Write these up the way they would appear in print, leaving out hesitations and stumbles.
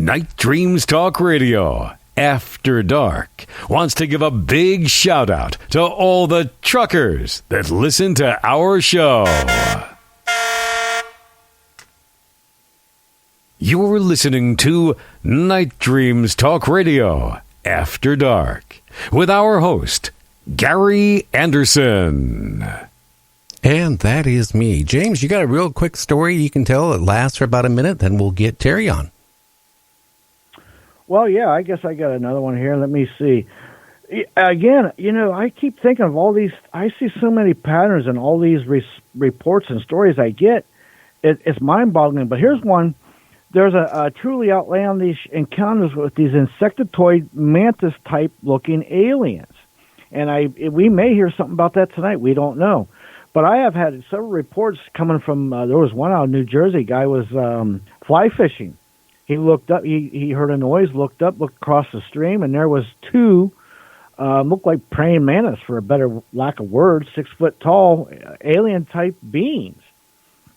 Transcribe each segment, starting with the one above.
Night Dreams Talk Radio, After Dark, wants to give a big shout out to all the truckers that listen to our show. You're listening to Night Dreams Talk Radio, After Dark, with our host, Gary Anderson. And that is me. James, you got a real quick story you can tell? It lasts for about a minute, then we'll get Terry on. Well, yeah, I guess I got another one here. Let me see. Again, I keep thinking of all these. I see so many patterns in all these reports and stories I get. It's mind-boggling. But here's one. There's a truly outlandish encounters with these insectoid mantis-type looking aliens. And we may hear something about that tonight. We don't know. But I have had several reports coming from, there was one out in New Jersey. Guy was fly fishing. He looked up, he heard a noise, looked across the stream, and there was two, looked like praying mantis, for a better lack of words, 6 foot tall, alien-type beings.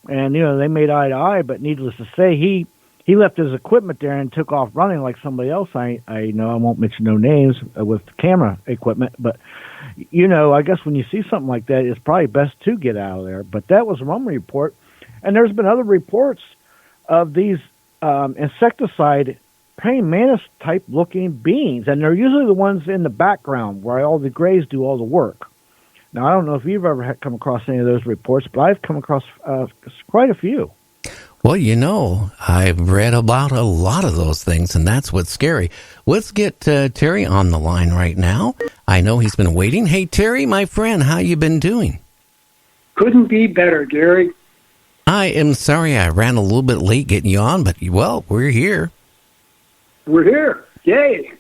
And, they made eye to eye, but needless to say, he left his equipment there and took off running like somebody else. I know I won't mention no names with camera equipment, but, I guess when you see something like that, it's probably best to get out of there. But that was one report. And there's been other reports of these insecticide praying mantis type looking beings, and they're usually the ones in the background where all the grays do all the work. Now, I don't know if you've ever come across any of those reports, but I've come across quite a few. Well, I've read about a lot of those things, and that's what's scary. Let's get Terry on the line right now. I know he's been waiting. Hey, Terry, my friend, how you been doing? Couldn't be better, Gary. I am sorry I ran a little bit late getting you on, but, well, we're here. We're here. Yay.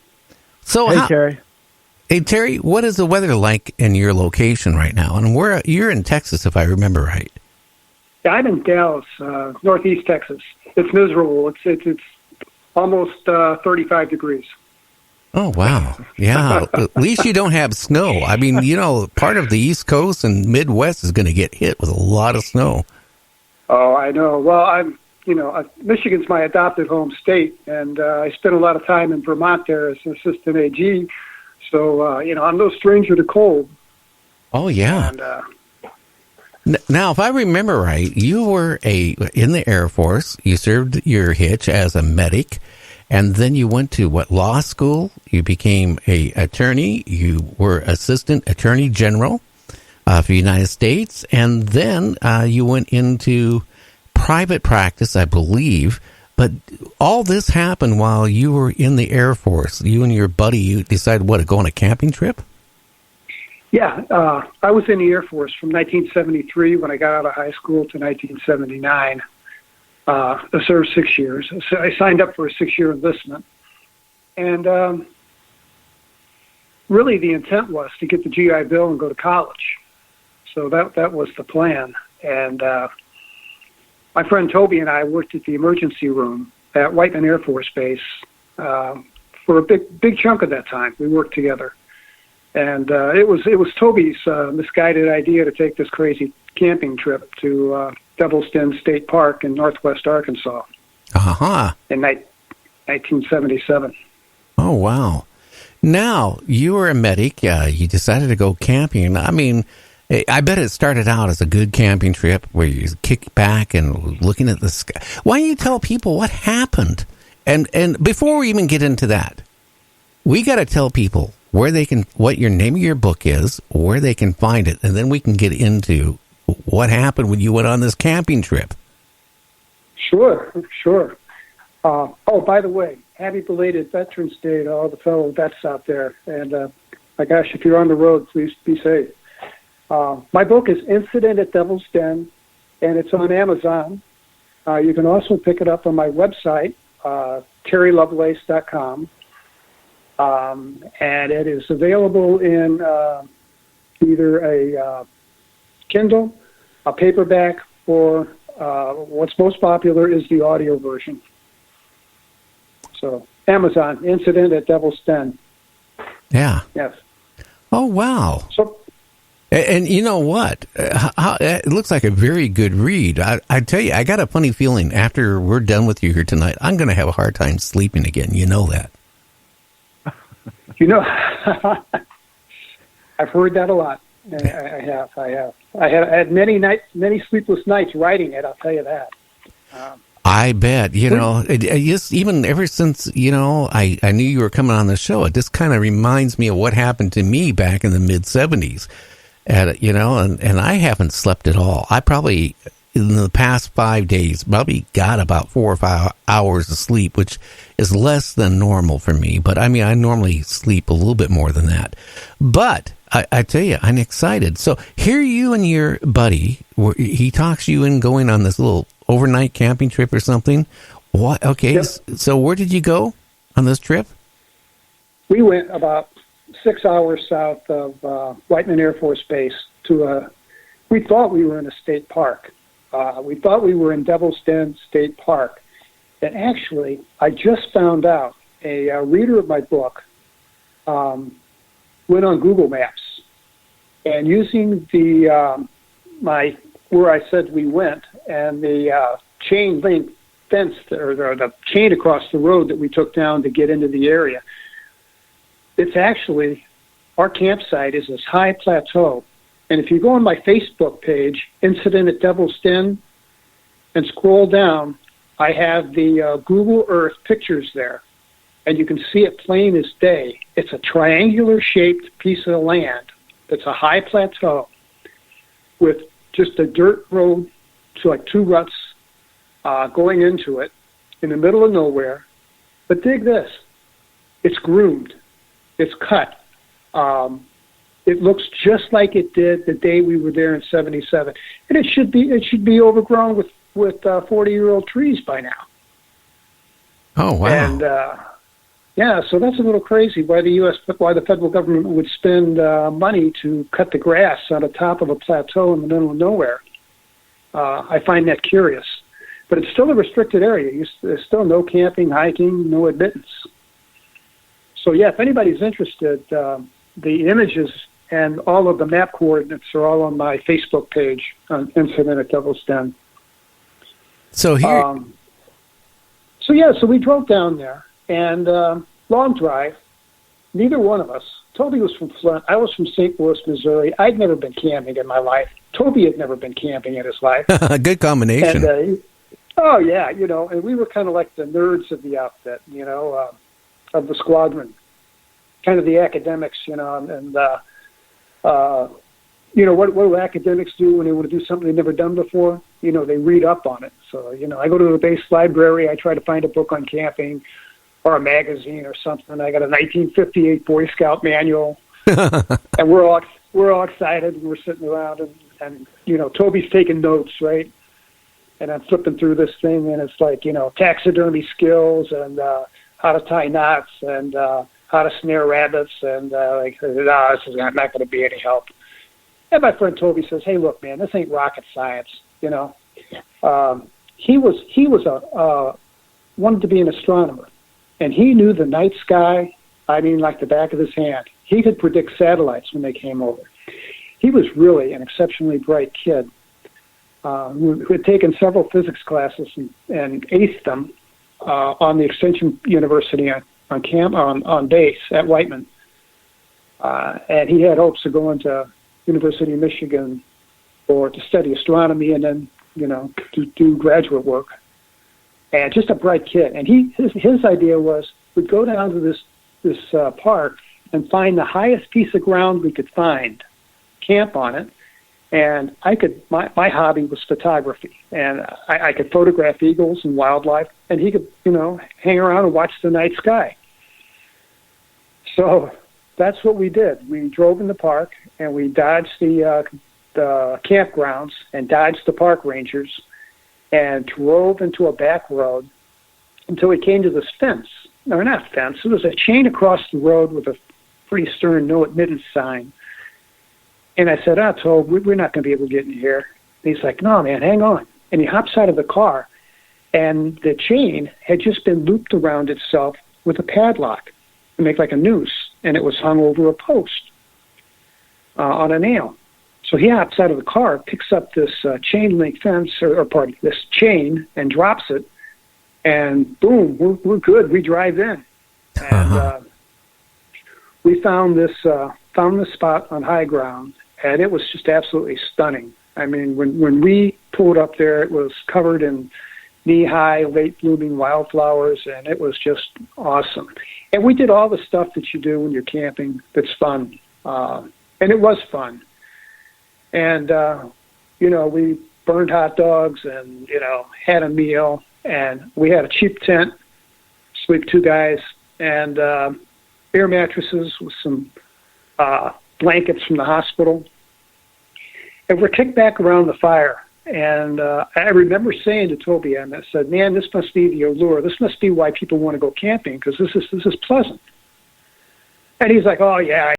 So, hey, Terry. Hey, Terry, what is the weather like in your location right now? And you're in Texas, if I remember right. I'm in Dallas, northeast Texas. It's miserable. It's almost 35 degrees. Oh, wow. Yeah. At least you don't have snow. I mean, part of the East Coast and Midwest is going to get hit with a lot of snow. Oh, I know. Well, Michigan's my adopted home state, and I spent a lot of time in Vermont there as an assistant AG. So, I'm no stranger to cold. Oh, yeah. And, now, if I remember right, you were in the Air Force. You served your hitch as a medic, and then you went to law school? You became a attorney. You were assistant attorney general for the United States, and then you went into private practice, I believe. But all this happened while you were in the Air Force. You and your buddy, you decided, to go on a camping trip? Yeah, I was in the Air Force from 1973 when I got out of high school to 1979. I served 6 years. So I signed up for a 6-year enlistment. And really the intent was to get the GI Bill and go to college. So that was the plan. And my friend Toby and I worked at the emergency room at Whiteman Air Force Base for a big chunk of that time. We worked together. And it was Toby's misguided idea to take this crazy camping trip to Devil's Den State Park in northwest Arkansas in 1977. Oh, wow. Now, you were a medic. You decided to go camping. I mean, I bet it started out as a good camping trip where you kick back and looking at the sky. Why don't you tell people what happened? And before we even get into that, we got to tell people what your name of your book is, where they can find it, and then we can get into what happened when you went on this camping trip. Sure. By the way, happy belated Veterans Day to all the fellow vets out there. And my gosh, if you're on the road, please be safe. My book is Incident at Devil's Den, and it's on Amazon. You can also pick it up on my website, terry-lovelace.com. And it is available in either a Kindle, a paperback, or what's most popular is the audio version. So, Amazon, Incident at Devil's Den. Yeah. Yes. Oh, wow. So, And you know what? It looks like a very good read. I tell you, I got a funny feeling after we're done with you here tonight, I'm going to have a hard time sleeping again. You know that. You know, I've heard that a lot. I had many sleepless nights writing it. I'll tell you that. I bet. You know, it just, even ever since, you know, I knew you were coming on the show, it just kind of reminds me of what happened to me back in the mid-'70s. You know, and I haven't slept at all. I probably, in the past 5 days, probably got about 4 or 5 hours of sleep, which is less than normal for me. But I mean, I normally sleep a little bit more than that. But I tell you, I'm excited. So here you and your buddy, he talks you in going on this little overnight camping trip or something. What? Okay. Yep. So where did you go on this trip? We went about 6 hours south of Whiteman Air Force Base to we thought we were in a state park. We thought we were in Devil's Den State Park. And actually, I just found out a reader of my book went on Google Maps and using the where I said we went and the chain link fence or the chain across the road that we took down to get into the area. It's actually, our campsite is this high plateau. And if you go on my Facebook page, Incident at Devil's Den, and scroll down, I have the Google Earth pictures there. And you can see it plain as day. It's a triangular-shaped piece of land that's a high plateau with just a dirt road to like 2 ruts going into it in the middle of nowhere. But dig this. It's groomed. It's cut. It looks just like it did the day we were there in '77, and it should be overgrown with 40-year-old trees by now. Oh wow! And yeah, so that's a little crazy. Why the federal government would spend money to cut the grass on the top of a plateau in the middle of nowhere? I find that curious, but it's still a restricted area. There's still no camping, hiking, no admittance. So yeah, if anybody's interested, the images and all of the map coordinates are all on my Facebook page on Incident at Devil's Den. So here, so we drove down there, and long drive. Neither one of us. Toby was from Flint. I was from St. Louis, Missouri. I'd never been camping in my life. Toby had never been camping in his life. Good combination. And, oh yeah, you know, and we were kind of like the nerds of the outfit, you know, of the squadron. Kind of the academics, you know, and you know, what do academics do when they want to do something they've never done before? You know, they read up on it. So, you know, I go to the base library, I try to find a book on camping or a magazine or something. I got a 1958 Boy Scout manual, and we're all excited, and we're sitting around, and you know, Toby's taking notes, right? And I'm flipping through this thing, and it's like, you know, taxidermy skills and how to tie knots and how to snare rabbits, and this is not going to be any help. And my friend Toby says, "Hey, look, man, this ain't rocket science, you know." He was wanted to be an astronomer, and he knew the night sky. I mean, like the back of his hand. He could predict satellites when they came over. He was really an exceptionally bright kid who had taken several physics classes and aced them on the Extension University on base at Whiteman, and he had hopes of going to University of Michigan or to study astronomy and then, you know, to do graduate work. And just a bright kid. And his idea was we'd go down to this park and find the highest piece of ground we could find, camp on it, and my hobby was photography, and I could photograph eagles and wildlife, and he could, you know, hang around and watch the night sky. So that's what we did. We drove in the park, and we dodged the campgrounds and dodged the park rangers and drove into a back road until we came to this fence. No, not fence. It was a chain across the road with a pretty stern no admittance sign. And I said, Tob, we're not going to be able to get in here. And he's like, no, man, hang on. And he hops out of the car, and the chain had just been looped around itself with a padlock to make like a noose, and it was hung over a post on a nail. So he hops out of the car, picks up this chain link fence, this chain, and drops it. And boom, we're good. We drive in, and we found this spot on high ground, and it was just absolutely stunning. I mean, when we pulled up there, it was covered in knee-high, late-blooming wildflowers, and it was just awesome. And we did all the stuff that you do when you're camping that's fun, and it was fun. And, we burned hot dogs and, had a meal, and we had a cheap tent, sleep 2 guys, and air mattresses with some blankets from the hospital. And we're kicked back around the fire. And I remember saying to Toby, I said, man, this must be the allure. This must be why people want to go camping, because this is pleasant. And he's like, oh, yeah,